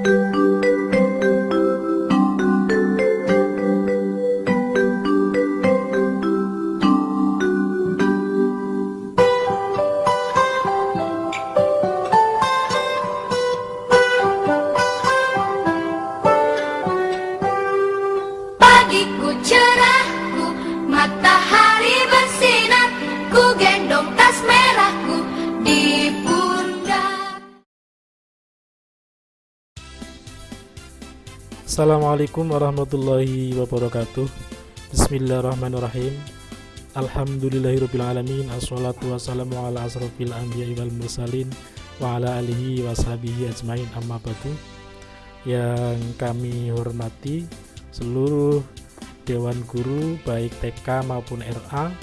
Pagiku cerah, matahari bersinar, ku gendong tas merahku di pundak. Assalamualaikum warahmatullahi wabarakatuh. Bismillahirrahmanirrahim. Alhamdulillahirrabbilalamin. Assalatu wassalamu ala asrofil anbiya wal mursalin wa ala alihi wa sahbihi ajmain, amma ba'du. Yang kami hormati seluruh Dewan Guru baik TK maupun RA,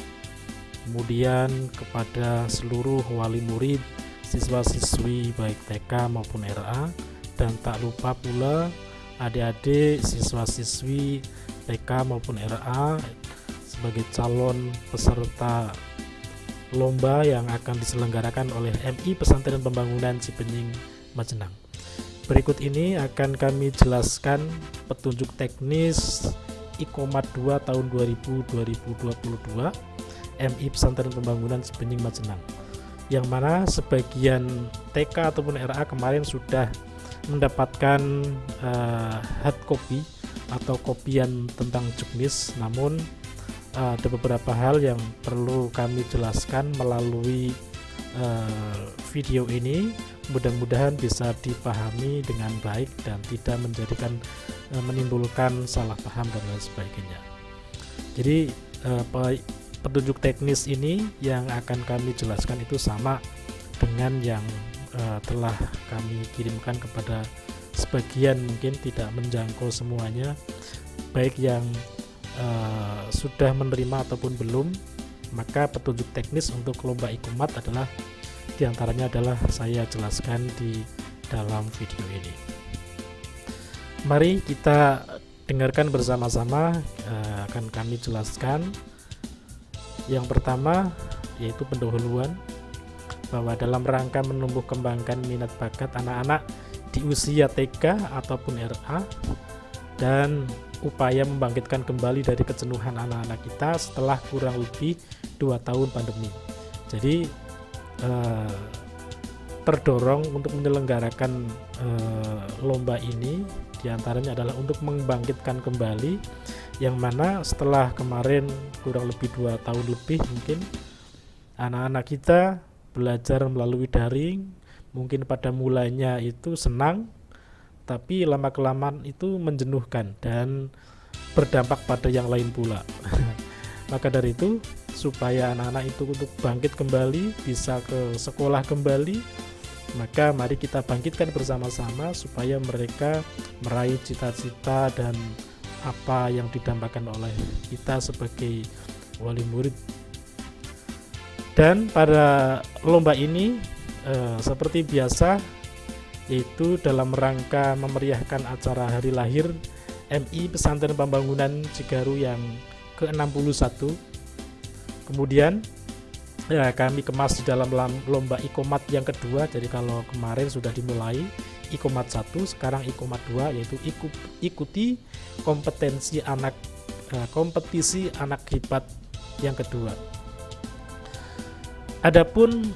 kemudian kepada seluruh wali murid, siswa-siswi baik TK maupun RA, dan tak lupa pula adik-adik siswa-siswi TK maupun RA sebagai calon peserta lomba yang akan diselenggarakan oleh MI Pesantren Pembangunan Cibenying Majenang. Berikut ini akan kami jelaskan petunjuk teknis Iqomat 2 tahun 2022 MI Pesantren Pembangunan Cibenying Majenang, yang mana sebagian TK ataupun RA kemarin sudah mendapatkan hard copy atau kopian tentang juknis, namun ada beberapa hal yang perlu kami jelaskan melalui video ini. Mudah-mudahan bisa dipahami dengan baik dan tidak menimbulkan salah paham dan lain sebagainya. Jadi petunjuk teknis ini yang akan kami jelaskan itu sama dengan yang telah kami kirimkan kepada sebagian, mungkin tidak menjangkau semuanya, baik yang sudah menerima ataupun belum. Maka petunjuk teknis untuk lomba Iqomat adalah diantaranya adalah saya jelaskan di dalam video ini. Mari kita dengarkan bersama-sama, akan kami jelaskan. Yang pertama yaitu pendahuluan, bahwa dalam rangka menumbuh kembangkan minat bakat anak-anak di usia TK ataupun RA dan upaya membangkitkan kembali dari kejenuhan anak-anak kita setelah kurang lebih 2 tahun pandemi. Jadi terdorong untuk menyelenggarakan lomba ini diantaranya adalah untuk membangkitkan kembali, yang mana setelah kemarin kurang lebih 2 tahun lebih mungkin anak-anak kita belajar melalui daring. Mungkin pada mulanya itu senang, tapi lama-kelamaan itu menjenuhkan dan berdampak pada yang lain pula. Maka dari itu, supaya anak-anak itu untuk bangkit kembali, bisa ke sekolah kembali, maka mari kita bangkitkan bersama-sama supaya mereka meraih cita-cita dan apa yang didambakan oleh kita sebagai wali murid. Dan pada lomba ini seperti biasa, yaitu dalam rangka memeriahkan acara hari lahir MI Pesantren Pembangunan Cigaru yang ke-61. Kemudian kami kemas di dalam lomba Iqomat yang kedua. Jadi kalau kemarin sudah dimulai Iqomat 1, sekarang Iqomat 2, yaitu ikuti kompetisi anak hebat yang kedua. Adapun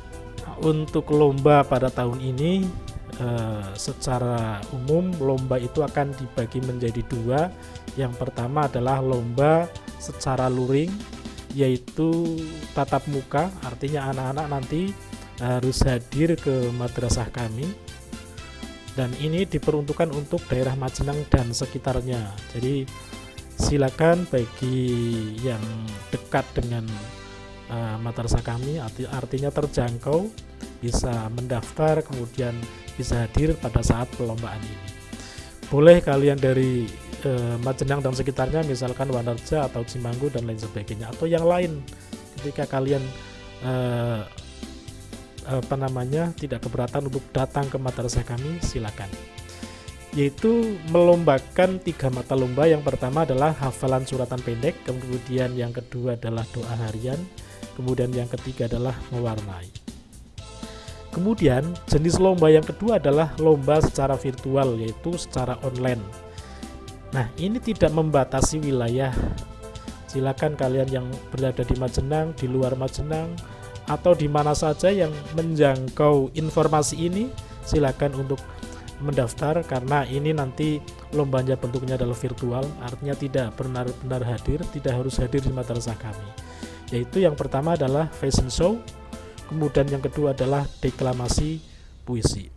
untuk lomba pada tahun ini, secara umum lomba itu akan dibagi menjadi 2. Yang pertama adalah lomba secara luring, yaitu tatap muka, artinya anak-anak nanti harus hadir ke madrasah kami, dan ini diperuntukkan untuk daerah Majenang dan sekitarnya. Jadi silakan bagi yang dekat dengan madrasah kami, artinya terjangkau, bisa mendaftar kemudian bisa hadir pada saat perlombaan ini. Boleh kalian dari Majenang dan sekitarnya, misalkan Wanarja atau Cimanggu dan lain sebagainya, atau yang lain. Ketika kalian tidak keberatan untuk datang ke madrasah kami, silakan. Yaitu melombakan 3 mata lomba. Yang pertama adalah hafalan suratan pendek, kemudian yang kedua adalah doa harian, kemudian yang ketiga adalah mewarnai. Kemudian jenis lomba yang kedua adalah lomba secara virtual, yaitu secara online. Nah, ini tidak membatasi wilayah. Silakan kalian yang berada di Majenang, di luar Majenang, atau di mana saja yang menjangkau informasi ini, silakan untuk mendaftar, karena ini nanti lombanya bentuknya adalah virtual, artinya tidak benar-benar hadir, tidak harus hadir di madrasah kami. Yaitu yang pertama adalah fashion show, kemudian yang kedua adalah deklamasi puisi.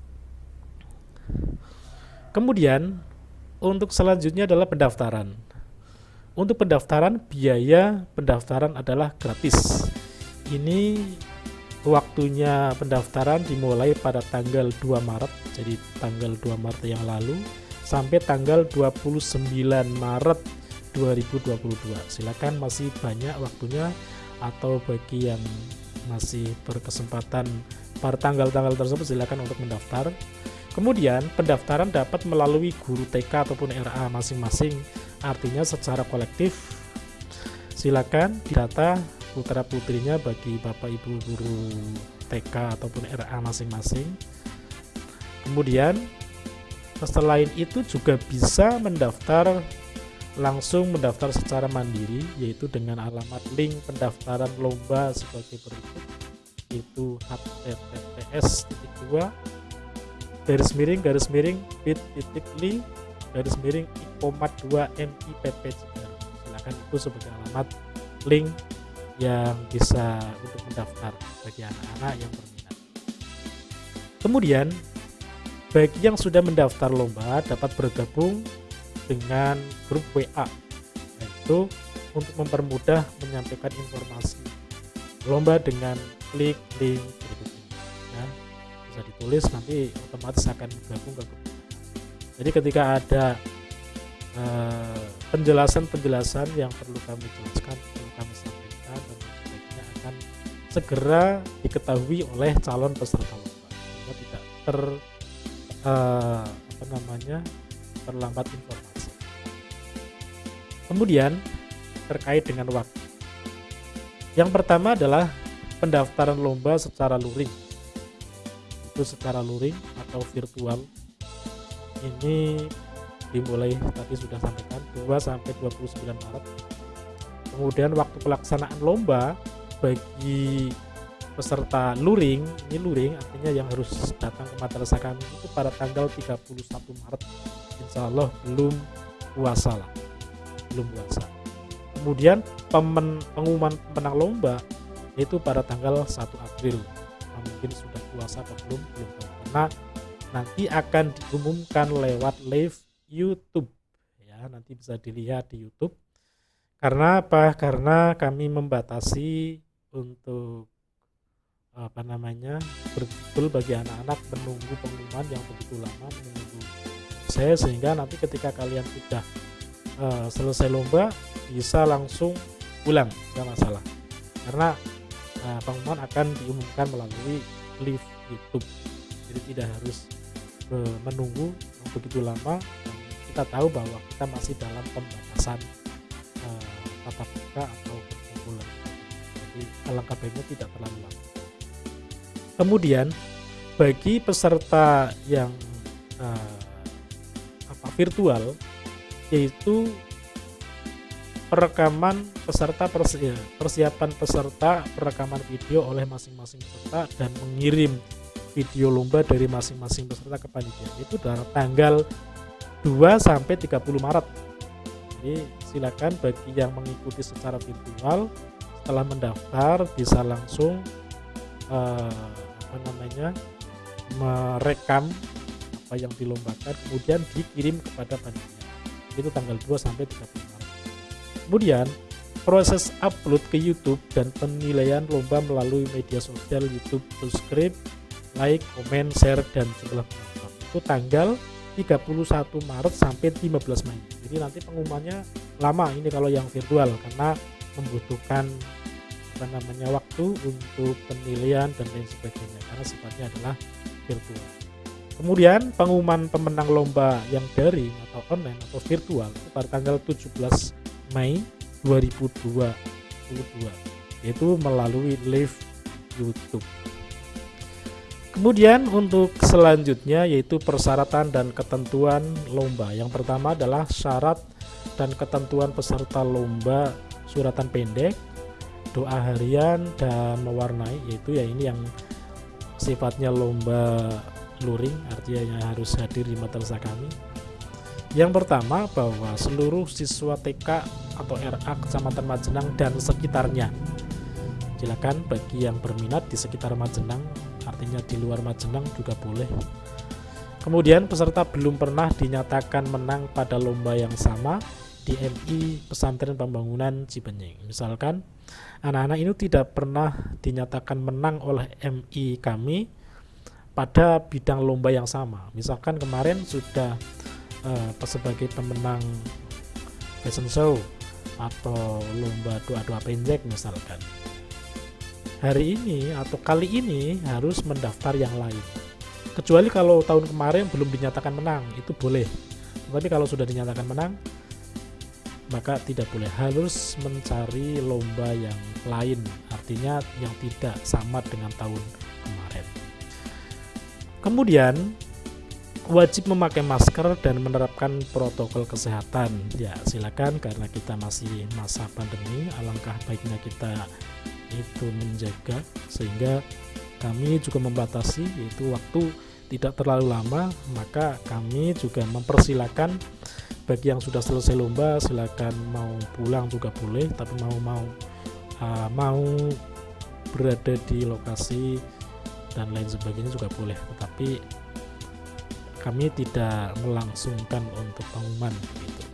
Kemudian untuk selanjutnya adalah pendaftaran. Untuk pendaftaran, biaya pendaftaran adalah gratis. Ini waktunya pendaftaran dimulai pada tanggal 2 Maret, jadi tanggal 2 Maret yang lalu sampai tanggal 29 Maret 2022. Silakan, masih banyak waktunya, atau bagi yang masih berkesempatan pada tanggal-tanggal tersebut silakan untuk mendaftar. Kemudian pendaftaran dapat melalui guru TK ataupun RA masing-masing, artinya secara kolektif. Silakan didata putra putrinya bagi bapak ibu guru TK ataupun RA masing-masing. Kemudian selain itu juga bisa langsung mendaftar secara mandiri, yaitu dengan alamat link pendaftaran lomba sebagai berikut, yaitu https://bit.ly/ikomat2mipp. Silakan, itu sebagai alamat link yang bisa untuk mendaftar bagi anak-anak yang berminat. Kemudian bagi yang sudah mendaftar lomba dapat bergabung dengan grup WA, yaitu untuk mempermudah menyampaikan informasi lomba dengan klik link berikut ini. Ya, bisa ditulis, nanti otomatis akan bergabung ke grup. Jadi ketika ada penjelasan-penjelasan yang perlu kami jelaskan, perlu kami sampaikan, dan sebagainya akan segera diketahui oleh calon peserta lomba, sehingga tidak terlambat informasi. Kemudian terkait dengan waktu, yang pertama adalah pendaftaran lomba secara luring. Itu secara luring atau virtual. Ini dimulai, tadi sudah sampaikan, 2 sampai 29 Maret. Kemudian waktu pelaksanaan lomba bagi peserta luring, ini luring artinya yang harus datang ke madrasah kami itu pada tanggal 31 Maret. Insya Allah belum puasa. Kemudian pengumuman pemenang lomba itu pada tanggal 1 April. Nah, mungkin sudah puasa atau belum tahu, karena nanti akan diumumkan lewat live YouTube, ya, nanti bisa dilihat di YouTube. Karena apa? Karena kami membatasi untuk betul bagi anak-anak menunggu pengumuman yang begitu lama, menunggu saya, sehingga nanti ketika kalian sudah selesai lomba bisa langsung pulang, tidak masalah, karena pengumuman akan diumumkan melalui live YouTube, jadi tidak harus menunggu begitu lama. Dan kita tahu bahwa kita masih dalam pembatasan tatap muka atau perkumpulan, jadi alangkah baiknya tidak terlalu lama. Kemudian bagi peserta yang virtual, yaitu perekaman peserta, persiapan peserta, perekaman video oleh masing-masing peserta, dan mengirim video lomba dari masing-masing peserta ke panitia, itu dari tanggal 2 sampai 30 Maret. Jadi silakan bagi yang mengikuti secara virtual, setelah mendaftar bisa langsung merekam apa yang dilombakan, kemudian dikirim kepada panitia. Itu tanggal 2 sampai 30 Maret. Kemudian proses upload ke YouTube dan penilaian lomba melalui media sosial YouTube, subscribe, like, komen, share, dan jumlah penonton itu tanggal 31 Maret sampai 15 Mei. Jadi nanti pengumumannya lama ini kalau yang virtual, karena membutuhkan waktu untuk penilaian dan lain sebagainya, karena sifatnya adalah virtual. Kemudian pengumuman pemenang lomba yang daring atau online atau virtual itu pada tanggal 17 Mei 2022, yaitu melalui live YouTube. Kemudian untuk selanjutnya yaitu persyaratan dan ketentuan lomba. Yang pertama adalah syarat dan ketentuan peserta lomba suratan pendek, doa harian, dan mewarnai, yaitu ya ini yang sifatnya lomba luring, artinya harus hadir di madrasah kami. Yang pertama bahwa seluruh siswa TK atau RA Kecamatan Majenang dan sekitarnya, silakan bagi yang berminat di sekitar Majenang, artinya di luar Majenang juga boleh. Kemudian peserta belum pernah dinyatakan menang pada lomba yang sama di MI Pesantren Pembangunan Cibenying. Misalkan anak-anak ini tidak pernah dinyatakan menang oleh MI kami pada bidang lomba yang sama. Misalkan kemarin sudah sebagai pemenang fashion show atau lomba doa-doa pendek misalkan. Hari ini atau kali ini harus mendaftar yang lain. Kecuali kalau tahun kemarin belum dinyatakan menang, itu boleh. Tapi kalau sudah dinyatakan menang, maka tidak boleh, harus mencari lomba yang lain, artinya yang tidak sama dengan tahun kemarin. Kemudian wajib memakai masker dan menerapkan protokol kesehatan. Ya silakan, karena kita masih masa pandemi, alangkah baiknya kita itu menjaga, sehingga kami juga membatasi yaitu waktu tidak terlalu lama. Maka kami juga mempersilakan bagi yang sudah selesai lomba silakan mau pulang juga boleh, tapi mau berada di lokasi dan lain sebagainya juga boleh, tetapi kami tidak melangsungkan untuk pengumuman gitu.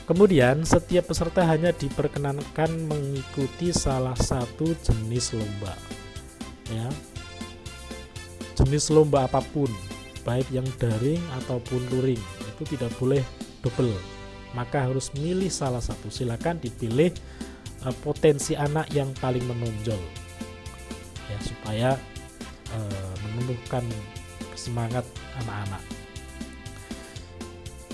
Kemudian setiap peserta hanya diperkenankan mengikuti salah satu jenis lomba, ya, jenis lomba apapun, baik yang daring ataupun luring, itu tidak boleh double, maka harus milih salah satu. Silakan dipilih potensi anak yang paling menonjol, ya, supaya menumbuhkan semangat anak-anak.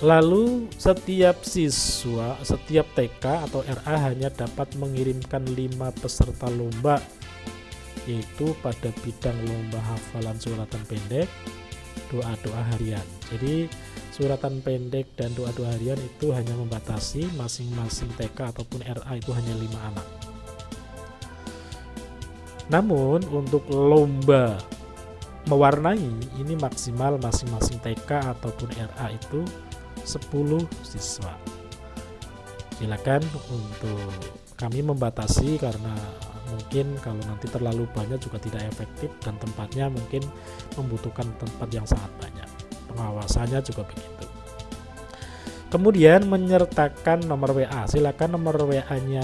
Lalu setiap siswa, setiap TK atau RA hanya dapat mengirimkan 5 peserta lomba, yaitu pada bidang lomba hafalan suratan pendek, doa-doa harian. Jadi suratan pendek dan doa-doa harian itu hanya membatasi masing-masing TK ataupun RA itu hanya 5 anak. Namun untuk lomba mewarnai ini maksimal masing-masing TK ataupun RA itu 10 siswa. Silakan, untuk kami membatasi karena mungkin kalau nanti terlalu banyak juga tidak efektif dan tempatnya mungkin membutuhkan tempat yang sangat banyak. Pengawasannya juga begitu. Kemudian menyertakan nomor WA. Silakan nomor WA-nya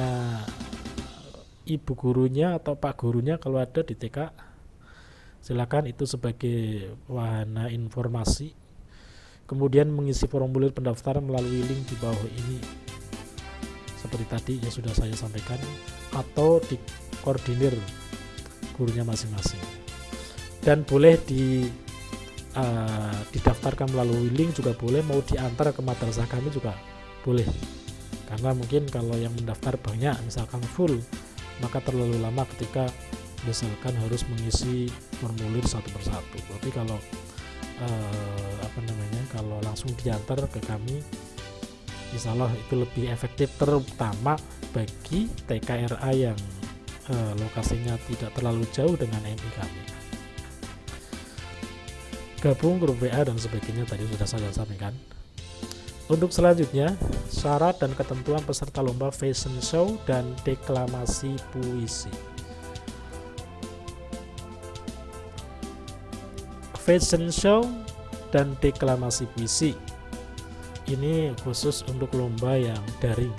ibu gurunya atau pak gurunya kalau ada di TK. Silakan, itu sebagai wahana informasi. Kemudian mengisi formulir pendaftaran melalui link di bawah ini seperti tadi yang sudah saya sampaikan, atau dikoordinir gurunya masing-masing. Dan boleh didaftarkan melalui link juga boleh, mau diantar ke madrasah kami juga boleh. Karena mungkin kalau yang mendaftar banyak, misalkan full, maka terlalu lama ketika misalkan harus mengisi formulir satu persatu. Tapi kalau kalau langsung diantar ke kami, insya Allah itu lebih efektif, terutama bagi TKRA yang lokasinya tidak terlalu jauh dengan MI kami. Gabung grup WA dan sebagainya tadi sudah saya sampaikan. Untuk selanjutnya, syarat dan ketentuan peserta lomba fashion show dan deklamasi puisi. Fashion show dan deklamasi puisi ini khusus untuk lomba yang daring,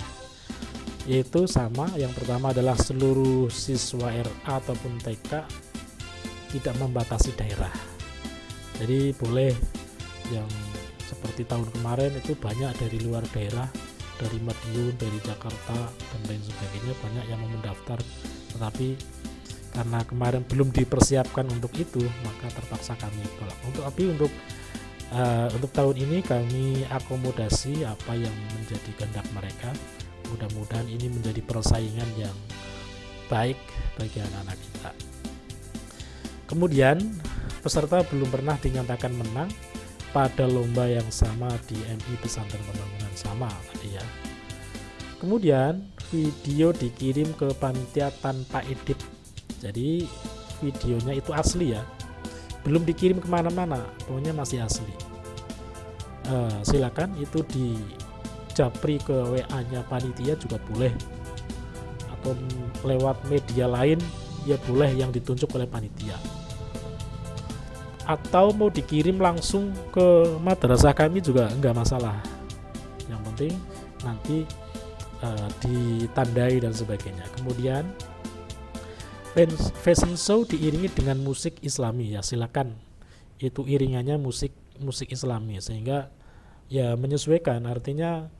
yaitu sama. Yang pertama adalah seluruh siswa RA ataupun TK, tidak membatasi daerah. Jadi boleh yang seperti tahun kemarin itu banyak dari luar daerah, dari Madiun, dari Jakarta dan lain sebagainya, banyak yang mau mendaftar, tetapi karena kemarin belum dipersiapkan untuk itu, maka terpaksa kami tolak. Untuk tahun ini kami akomodasi apa yang menjadi kehendak mereka. Mudah-mudahan ini menjadi persaingan yang baik bagi anak-anak kita. Kemudian peserta belum pernah dinyatakan menang pada lomba yang sama di MI Pesantren Pembangunan sama tadi ya. Kemudian video dikirim ke panitia tanpa edit, jadi videonya itu asli ya, belum dikirim kemana-mana, pokoknya masih asli. Silakan itu di japri ke WA-nya panitia juga boleh, atau lewat media lain ya boleh yang ditunjuk oleh panitia, atau mau dikirim langsung ke madrasah kami juga enggak masalah, yang penting nanti ditandai dan sebagainya. Kemudian fashion show diiringi dengan musik islami ya, silakan itu iringannya musik islami, sehingga ya menyesuaikan, artinya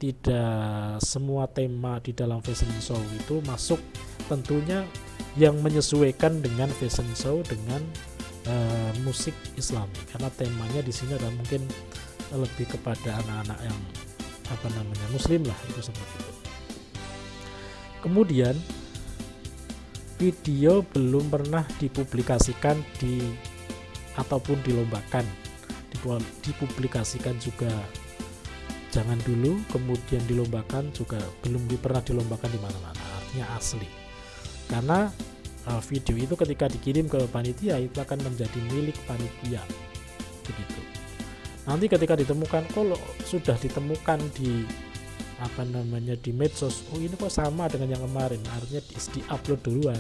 tidak semua tema di dalam fashion show itu masuk, tentunya yang menyesuaikan dengan fashion show dengan musik islami, karena temanya di sini adalah mungkin lebih kepada anak-anak yang muslim lah, itu seperti itu. Kemudian video belum pernah dipublikasikan ataupun dilombakan, dipublikasikan juga jangan dulu, kemudian dilombakan juga belum pernah dilombakan di mana-mana, artinya asli. Karena video itu ketika dikirim ke panitia itu akan menjadi milik panitia, begitu. Nanti ketika ditemukan, kalau sudah ditemukan di di medsos, oh ini kok sama dengan yang kemarin, artinya di-upload duluan,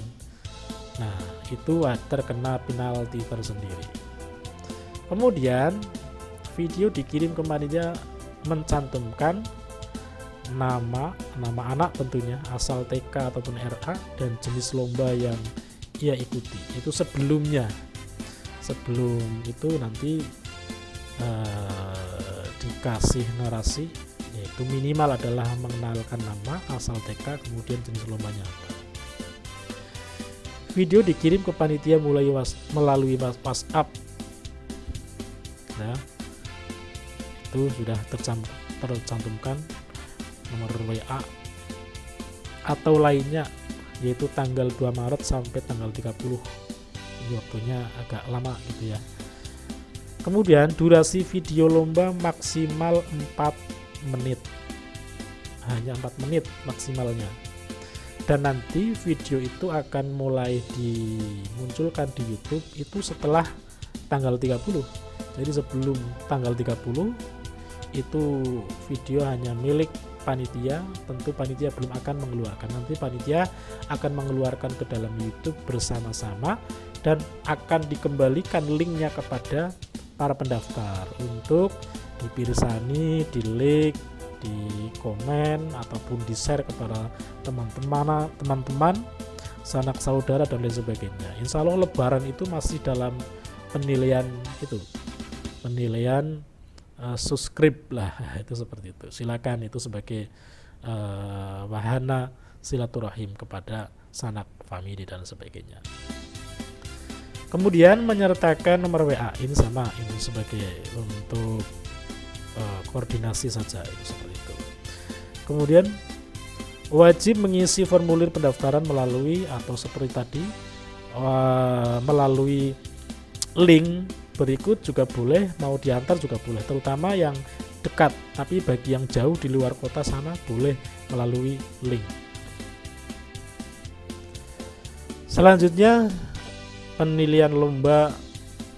nah itu terkena penalti tersendiri. Kemudian video dikirim ke panitia mencantumkan nama anak tentunya, asal TK ataupun RA, dan jenis lomba yang ia ikuti. Itu sebelum itu nanti dikasih narasi, yaitu minimal adalah mengenalkan nama, asal TK, kemudian jenis lombanya apa. Video dikirim ke panitia melalui WhatsApp. Nah, itu sudah tercantumkan nomor WA atau lainnya, yaitu tanggal 2 Maret sampai tanggal 30. Ini waktunya agak lama gitu ya. Kemudian durasi video lomba maksimal 4 menit, hanya 4 menit maksimalnya. Dan nanti video itu akan mulai dimunculkan di YouTube itu setelah tanggal 30. Jadi sebelum tanggal 30 itu video hanya milik panitia, tentu panitia belum akan mengeluarkan. Nanti panitia akan mengeluarkan ke dalam YouTube bersama-sama dan akan dikembalikan linknya kepada para pendaftar untuk dipirsani, di like, di komen, ataupun di share kepada teman-teman, sanak saudara dan lain sebagainya. Insya Allah Lebaran itu masih dalam penilaian subscribe lah, itu seperti itu. Silakan itu sebagai wahana silaturahim kepada sanak famili dan sebagainya. Kemudian menyertakan nomor WA, ini sama, ini sebagai untuk koordinasi saja, itu seperti itu. Kemudian wajib mengisi formulir pendaftaran melalui atau seperti tadi melalui link berikut juga boleh, mau diantar juga boleh, terutama yang dekat. Tapi bagi yang jauh di luar kota sana boleh melalui link. Selanjutnya penilaian lomba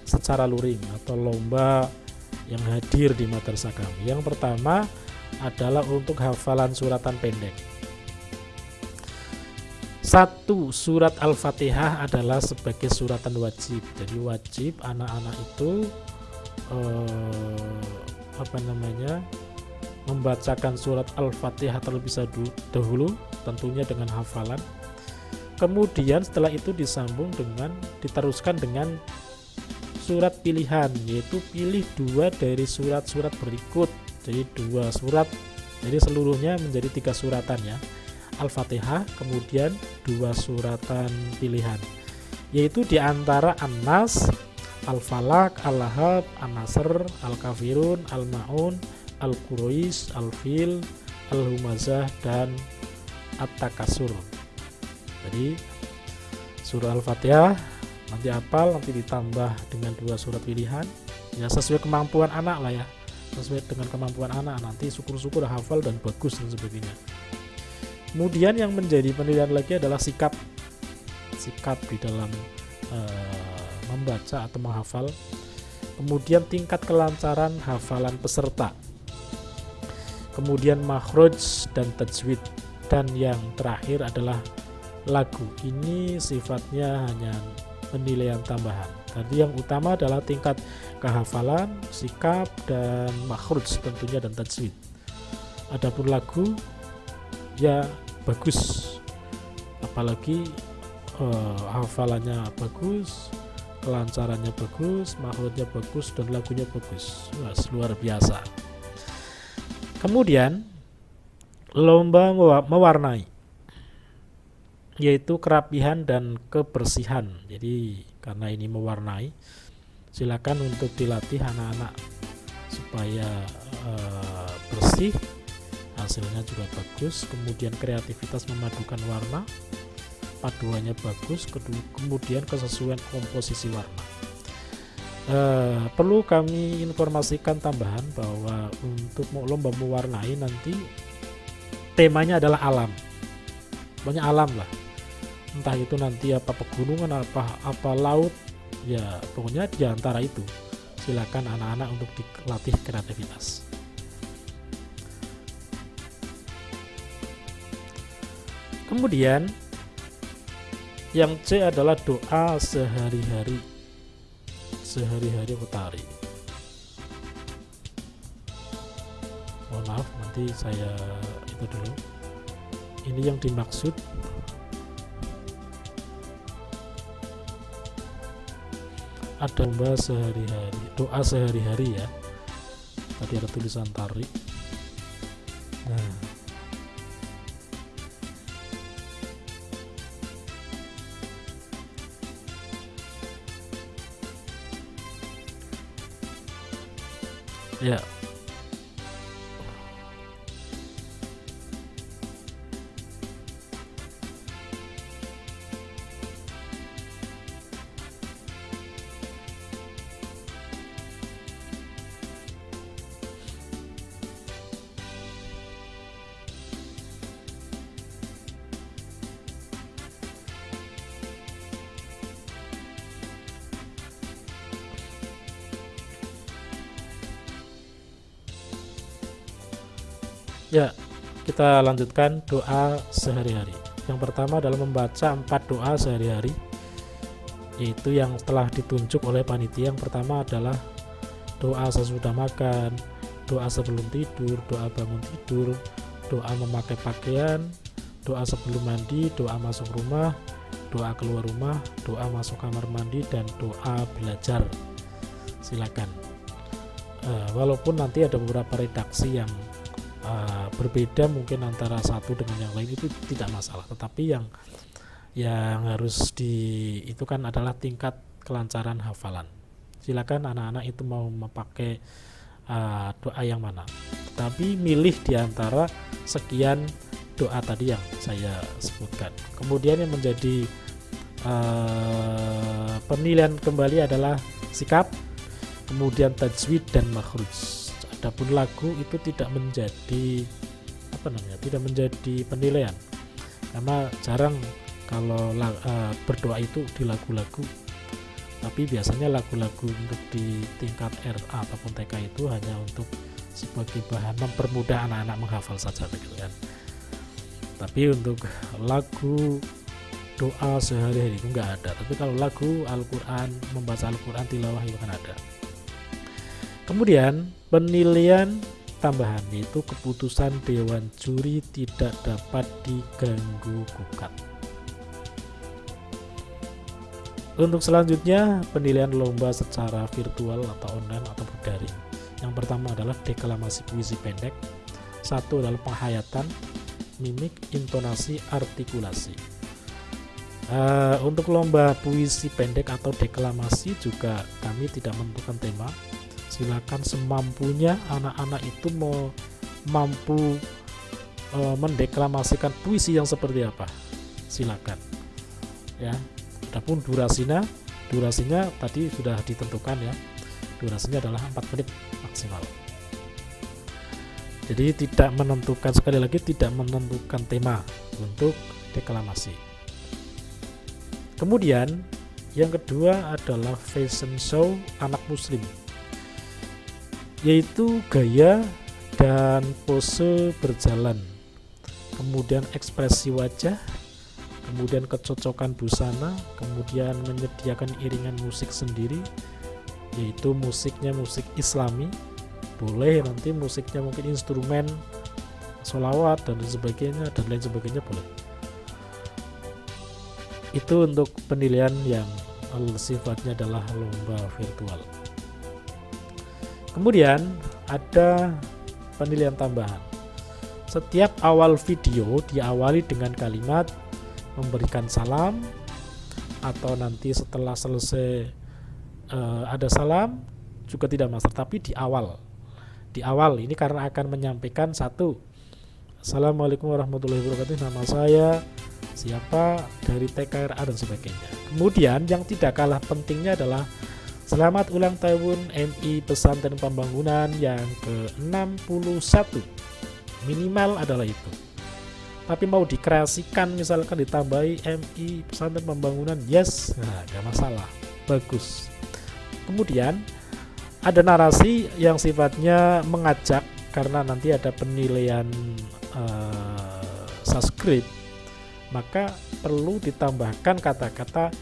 secara luring atau lomba yang hadir di madrasah kami. Yang pertama adalah untuk hafalan suratan pendek. 1. Surat Al-Fatihah adalah sebagai suratan wajib. Jadi wajib anak-anak itu membacakan surat Al-Fatihah terlebih dahulu, tentunya dengan hafalan. Kemudian setelah itu diteruskan dengan surat pilihan, yaitu pilih 2 dari surat-surat berikut. Jadi 2 surat, jadi seluruhnya menjadi 3 suratan ya. Al-Fatihah, kemudian 2 suratan pilihan, yaitu diantara An-Nas, Al-Falaq, Al-Lahab, An-Nasr, Al-Kafirun, Al-Ma'un, Al-Quraish, Al-Fil, Al-Humazah, dan At-Takasur. Jadi surah Al-Fatihah nanti hafal, nanti ditambah dengan 2 surat pilihan ya, sesuai kemampuan anak lah ya, sesuai dengan kemampuan anak, nanti syukur-syukur hafal dan bagus dan sebagainya. Kemudian yang menjadi penilaian lagi adalah sikap di dalam membaca atau menghafal, kemudian tingkat kelancaran hafalan peserta, kemudian makhraj dan tajwid, dan yang terakhir adalah lagu. Ini sifatnya hanya penilaian tambahan. Tadi yang utama adalah tingkat kehafalan, sikap, dan makhraj tentunya, dan tajwid. Adapun lagu ya bagus, apalagi hafalannya bagus, kelancarannya bagus, makhrajnya bagus, dan lagunya bagus. Wah, luar biasa. Kemudian lomba mewarnai, yaitu kerapihan dan kebersihan. Jadi karena ini mewarnai, silakan untuk dilatih anak-anak supaya bersih, hasilnya juga bagus. Kemudian kreativitas memadukan warna, paduannya bagus. Kemudian kesesuaian komposisi warna. Perlu kami informasikan tambahan bahwa untuk lomba mewarnai nanti temanya adalah alam, pokoknya alam lah, entah itu nanti apa pegunungan, apa laut ya, pokoknya diantara itu. Silakan anak-anak untuk dilatih kreativitas. Kemudian yang C adalah doa sehari-hari utari. Mohon maaf, nanti saya itu dulu. Ini yang dimaksud ada lomba sehari-hari, doa sehari-hari ya. Tadi ada tulisan tarik. Nah, ya, ya, kita lanjutkan doa sehari-hari. Yang pertama adalah membaca 4 doa sehari-hari, yaitu yang telah ditunjuk oleh panitia. Yang pertama adalah doa sesudah makan, doa sebelum tidur, doa bangun tidur, doa memakai pakaian, doa sebelum mandi, doa masuk rumah, doa keluar rumah, doa masuk kamar mandi, dan doa belajar. Silakan. Walaupun nanti ada beberapa redaksi yang berbeda mungkin antara satu dengan yang lain, itu tidak masalah, tetapi yang harus itu kan adalah tingkat kelancaran hafalan. Silakan anak-anak itu mau memakai doa yang mana, tapi milih diantara sekian doa tadi yang saya sebutkan. Kemudian yang menjadi penilaian kembali adalah sikap, kemudian tajwid dan makhraj. Adapun lagu itu tidak menjadi penilaian, karena jarang kalau berdoa itu di lagu-lagu. Tapi biasanya lagu-lagu untuk di tingkat RA ataupun TK itu hanya untuk sebagai bahan mempermudah anak-anak menghafal saja begitu kan. Tapi untuk lagu doa sehari-hari itu enggak ada. Tapi kalau lagu Al-Quran, membaca Al-Quran tilawah itu kan ada. Kemudian penilaian tambahan, yaitu keputusan dewan juri tidak dapat diganggu gugat. Untuk selanjutnya penilaian lomba secara virtual atau online atau daring. Yang pertama adalah deklamasi puisi pendek. 1 adalah penghayatan, mimik, intonasi, artikulasi. Untuk lomba puisi pendek atau deklamasi juga kami tidak menentukan tema. Silakan semampunya anak-anak itu mampu mendeklamasikan puisi yang seperti apa, silakan ya. Adapun durasinya Durasinya tadi sudah ditentukan ya, durasinya adalah 4 menit maksimal. Jadi tidak menentukan, sekali lagi tidak menentukan tema untuk deklamasi. Kemudian yang kedua adalah fashion show anak muslim, yaitu gaya dan pose berjalan, kemudian ekspresi wajah, kemudian kecocokan busana, kemudian menyediakan iringan musik sendiri, yaitu musiknya musik islami. Boleh nanti musiknya mungkin instrumen sholawat dan sebagainya dan lain sebagainya boleh. Itu untuk penilaian yang sifatnya adalah lomba virtual. Kemudian ada penilaian tambahan. Setiap awal video diawali dengan kalimat memberikan salam, atau nanti setelah selesai ada salam juga tidak masalah, tapi di awal ini karena akan menyampaikan satu, Assalamualaikum warahmatullahi wabarakatuh, nama saya siapa dari TKRA dan sebagainya. Kemudian yang tidak kalah pentingnya adalah selamat ulang tahun MI Pesantren Pembangunan yang ke-61, minimal adalah itu. Tapi mau dikreasikan misalkan ditambahi MI Pesantren Pembangunan, yes, nah gak masalah, bagus. Kemudian ada narasi yang sifatnya mengajak, karena nanti ada penilaian subscribe, maka perlu ditambahkan kata-kata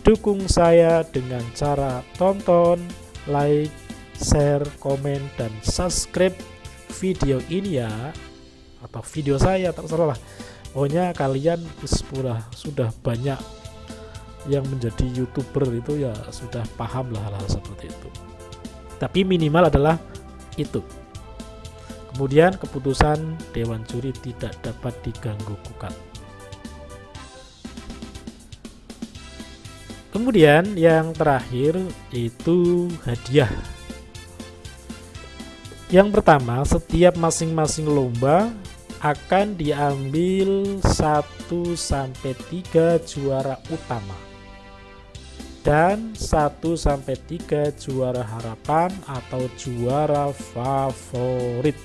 dukung saya dengan cara tonton, like, share, komen, dan subscribe video ini ya, atau video saya, terserah lah. Pokoknya kalian sudah banyak yang menjadi YouTuber itu ya sudah paham lah hal-hal seperti itu. Tapi minimal adalah itu. Kemudian keputusan Dewan Juri tidak dapat diganggu gugat. Kemudian yang terakhir itu hadiah. Yang pertama, setiap masing-masing lomba akan diambil 1-3 juara utama dan 1-3 juara harapan atau juara favorit.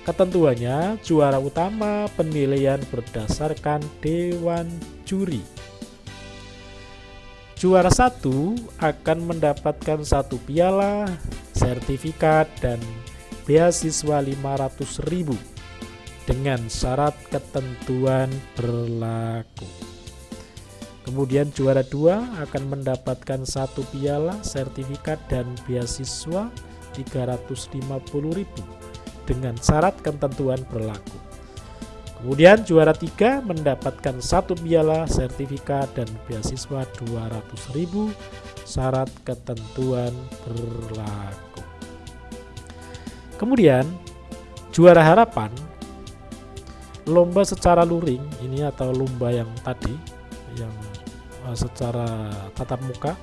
Ketentuannya, juara utama penilaian berdasarkan Dewan Juri. Juara 1 akan mendapatkan 1 piala, sertifikat, dan beasiswa 500.000 dengan syarat ketentuan berlaku. Kemudian juara 2 akan mendapatkan 1 piala, sertifikat, dan beasiswa 350.000 dengan syarat ketentuan berlaku. Kemudian juara 3 mendapatkan 1 piala, sertifikat, dan beasiswa 200.000 syarat ketentuan berlaku. Kemudian juara harapan, lomba secara luring ini atau lomba yang tadi yang secara tatap muka,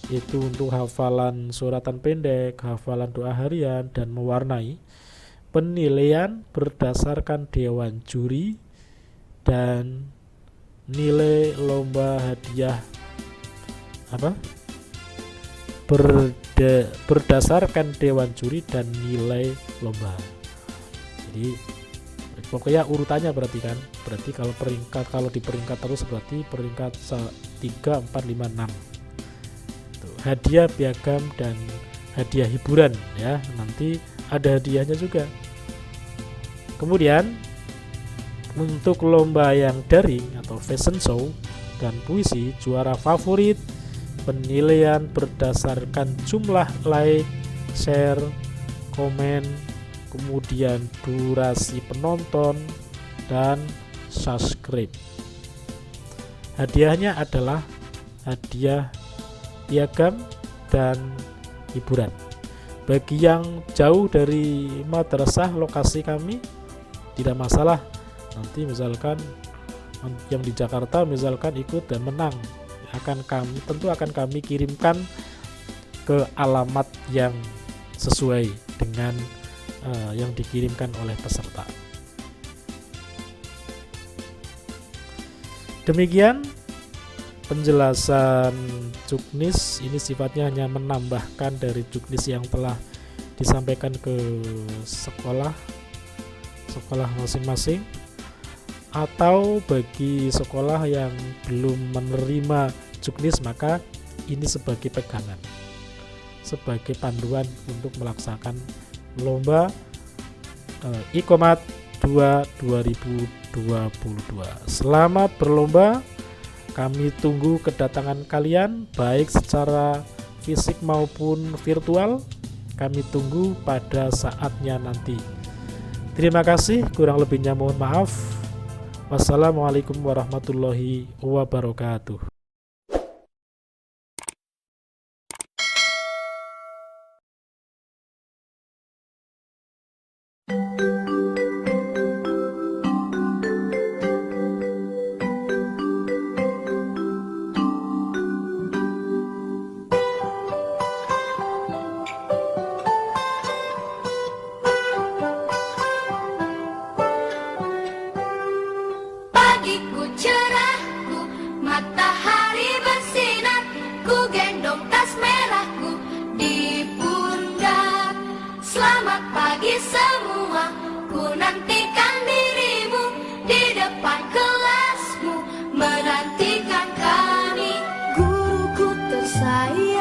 itu untuk hafalan suratan pendek, hafalan doa harian, dan mewarnai. Penilaian berdasarkan Dewan Juri dan nilai lomba hadiah berdasarkan Dewan Juri dan nilai lomba. Jadi pokoknya urutannya berarti kalau di peringkat terus berarti peringkat 3, 4, 5, 6. Hadiah piagam dan hadiah hiburan ya, nanti ada hadiahnya juga. Kemudian untuk lomba yang daring atau fashion show dan puisi, juara favorit penilaian berdasarkan jumlah like, share, komen, kemudian durasi penonton, dan subscribe. Hadiahnya adalah hadiah piagam dan hiburan. Bagi yang jauh dari madrasah lokasi kami tidak masalah, nanti misalkan yang di Jakarta misalkan ikut dan menang, tentu akan kami kirimkan ke alamat yang sesuai dengan yang dikirimkan oleh peserta. Demikian penjelasan juknis ini sifatnya hanya menambahkan dari juknis yang telah disampaikan ke sekolah masing-masing, atau bagi sekolah yang belum menerima juknis maka ini sebagai pegangan, sebagai panduan untuk melaksanakan lomba Iqomat 2 2022. Selamat berlomba. Kami tunggu kedatangan kalian baik secara fisik maupun virtual. Kami tunggu pada saatnya nanti. Terima kasih, kurang lebihnya mohon maaf. Wassalamualaikum warahmatullahi wabarakatuh. Pagiku cerah, matahari bersinar, ku gendong tas merahku di pundak. Selamat pagi semua, ku nantikan dirimu di depan kelasmu, menantikan kami. Guruku tersayang,